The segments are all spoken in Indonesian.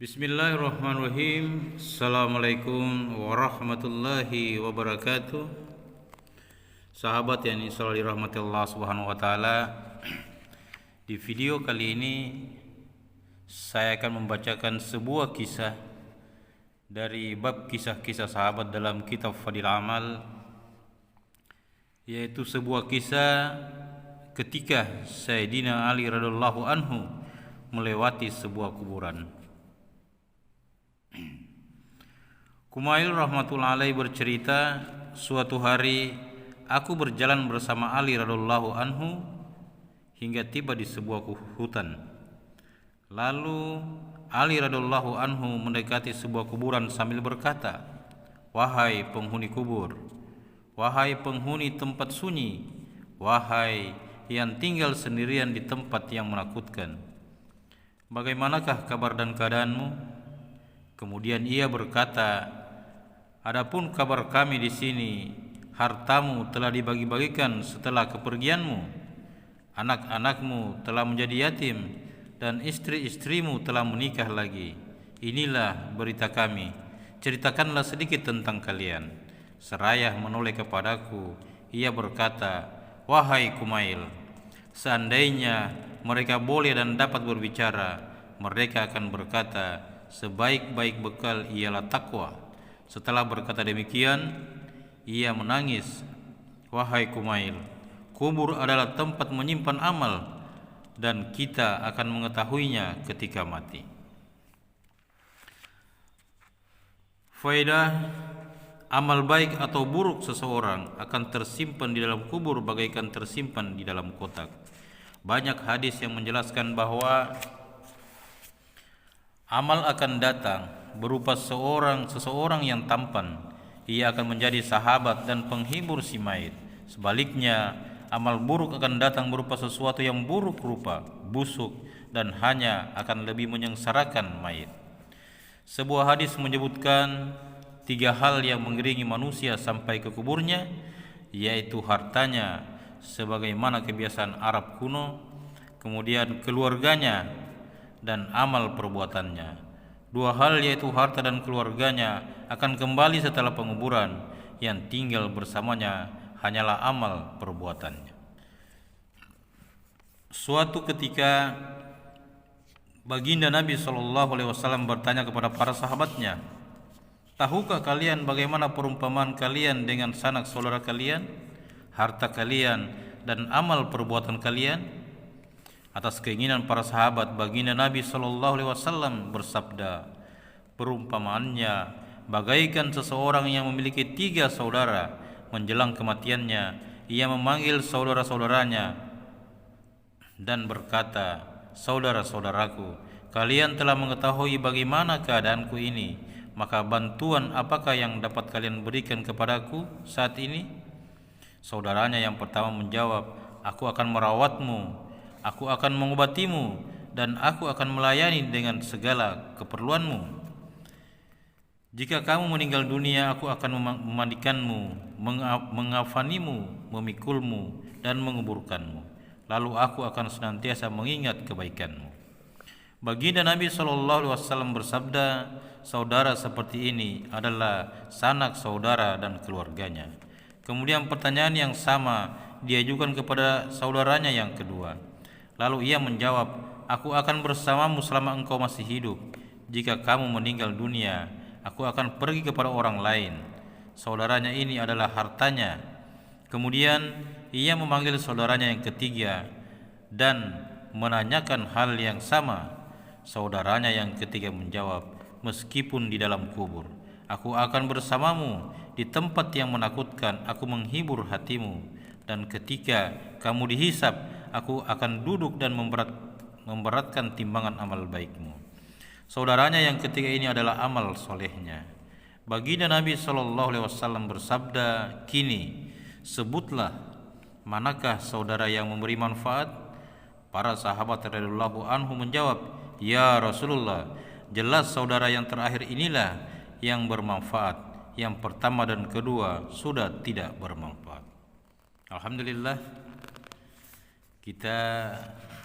Bismillahirrahmanirrahim. Assalamualaikum warahmatullahi wabarakatuh. Sahabat yang selalu dirahmati Allah Subhanahu wa taala. Di video kali ini saya akan membacakan sebuah kisah dari bab kisah-kisah sahabat dalam kitab Fadil Amal, yaitu sebuah kisah ketika Sayyidina Ali radhiyallahu anhu melewati sebuah kuburan. Kumail rahmatullahi alaihi bercerita, suatu hari aku berjalan bersama Ali radhiyallahu anhu hingga tiba di sebuah hutan. Lalu Ali radhiyallahu anhu mendekati sebuah kuburan sambil berkata, "Wahai penghuni kubur, wahai penghuni tempat sunyi, wahai yang tinggal sendirian di tempat yang menakutkan, bagaimanakah kabar dan keadaanmu?" Kemudian ia berkata, "Adapun kabar kami di sini, hartamu telah dibagi-bagikan setelah kepergianmu, anak-anakmu telah menjadi yatim, dan istri-istrimu telah menikah lagi. Inilah berita kami. Ceritakanlah sedikit tentang kalian." Seraya menoleh kepadaku, ia berkata, "Wahai Kumail, seandainya mereka boleh dan dapat berbicara, mereka akan berkata, sebaik-baik bekal ialah takwa." Setelah berkata demikian, ia menangis. "Wahai Kumail, kubur adalah tempat menyimpan amal, dan kita akan mengetahuinya ketika mati." Faedah: amal baik atau buruk seseorang akan tersimpan di dalam kubur bagaikan tersimpan di dalam kotak. Banyak hadis yang menjelaskan bahwa amal akan datang berupa seseorang yang tampan. Ia akan menjadi sahabat dan penghibur si mayit. Sebaliknya, amal buruk akan datang berupa sesuatu yang buruk rupa, busuk, dan hanya akan lebih menyengsarakan mayit. Sebuah hadis menyebutkan 3 hal yang mengiringi manusia sampai ke kuburnya, yaitu hartanya sebagaimana kebiasaan Arab kuno, kemudian keluarganya, dan amal perbuatannya. 2 hal yaitu harta dan keluarganya akan kembali setelah penguburan, yang tinggal bersamanya hanyalah amal perbuatannya. Suatu ketika baginda Nabi SAW bertanya kepada para sahabatnya, "Tahukah kalian bagaimana perumpamaan kalian dengan sanak saudara kalian, harta kalian, dan amal perbuatan kalian?" Atas keinginan para sahabat, baginda Nabi SAW bersabda, "Perumpamaannya bagaikan seseorang yang memiliki 3 saudara. Menjelang kematiannya, ia memanggil saudara-saudaranya dan berkata, 'Saudara-saudaraku, kalian telah mengetahui bagaimana keadaanku ini, maka bantuan apakah yang dapat kalian berikan kepadaku saat ini?' Saudaranya yang pertama menjawab, 'Aku akan merawatmu, aku akan mengobatimu, dan aku akan melayani dengan segala keperluanmu. Jika kamu meninggal dunia, aku akan memandikanmu, mengafanimu, memikulmu, dan menguburkanmu. Lalu aku akan senantiasa mengingat kebaikanmu.'" Baginda Nabi SAW bersabda, saudara seperti ini adalah sanak saudara dan keluarganya. Kemudian pertanyaan yang sama diajukan kepada saudaranya yang kedua. Lalu ia menjawab, "Aku akan bersamamu selama engkau masih hidup. Jika kamu meninggal dunia, aku akan pergi kepada orang lain." Saudaranya ini adalah hartanya. Kemudian ia memanggil saudaranya yang ketiga dan menanyakan hal yang sama. Saudaranya yang ketiga menjawab, "Meskipun di dalam kubur, aku akan bersamamu. Di tempat yang menakutkan, aku menghibur hatimu. Dan ketika kamu dihisab, aku akan duduk dan memberatkan timbangan amal baikmu." Saudaranya yang ketiga ini adalah amal solehnya. Baginda Nabi SAW bersabda, "Kini sebutlah, manakah saudara yang memberi manfaat?" Para sahabat radhiyallahu anhu menjawab, "Ya Rasulullah, jelas saudara yang terakhir inilah yang bermanfaat. Yang pertama dan kedua sudah tidak bermanfaat." Alhamdulillah, kita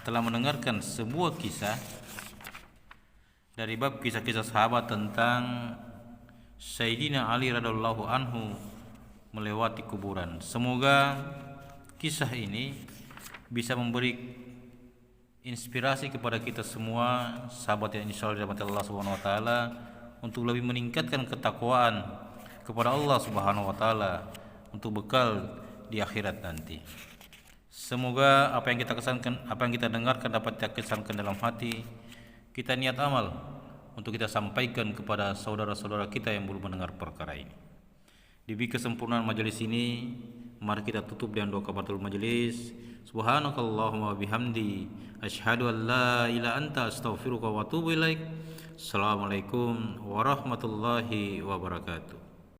telah mendengarkan sebuah kisah dari bab kisah-kisah sahabat tentang Sayyidina Ali radhiyallahu anhu melewati kuburan. Semoga kisah ini bisa memberi inspirasi kepada kita semua sahabat yang insyaallah dirahmati Allah Subhanahu wa taala untuk lebih meningkatkan ketakwaan kepada Allah Subhanahu wa taala untuk bekal di akhirat nanti. Semoga apa yang kita dengarkan dapat kita kesankan dalam hati. Kita niat amal untuk kita sampaikan kepada saudara-saudara kita yang belum mendengar perkara ini. Demi kesempurnaan majelis ini, mari kita tutup dengan doa kafaratul majelis. Subhanakallahumma bihamdi asyhadu an la ilaha anta astaghfiruka wa atubu ilaik. Assalamualaikum warahmatullahi wabarakatuh.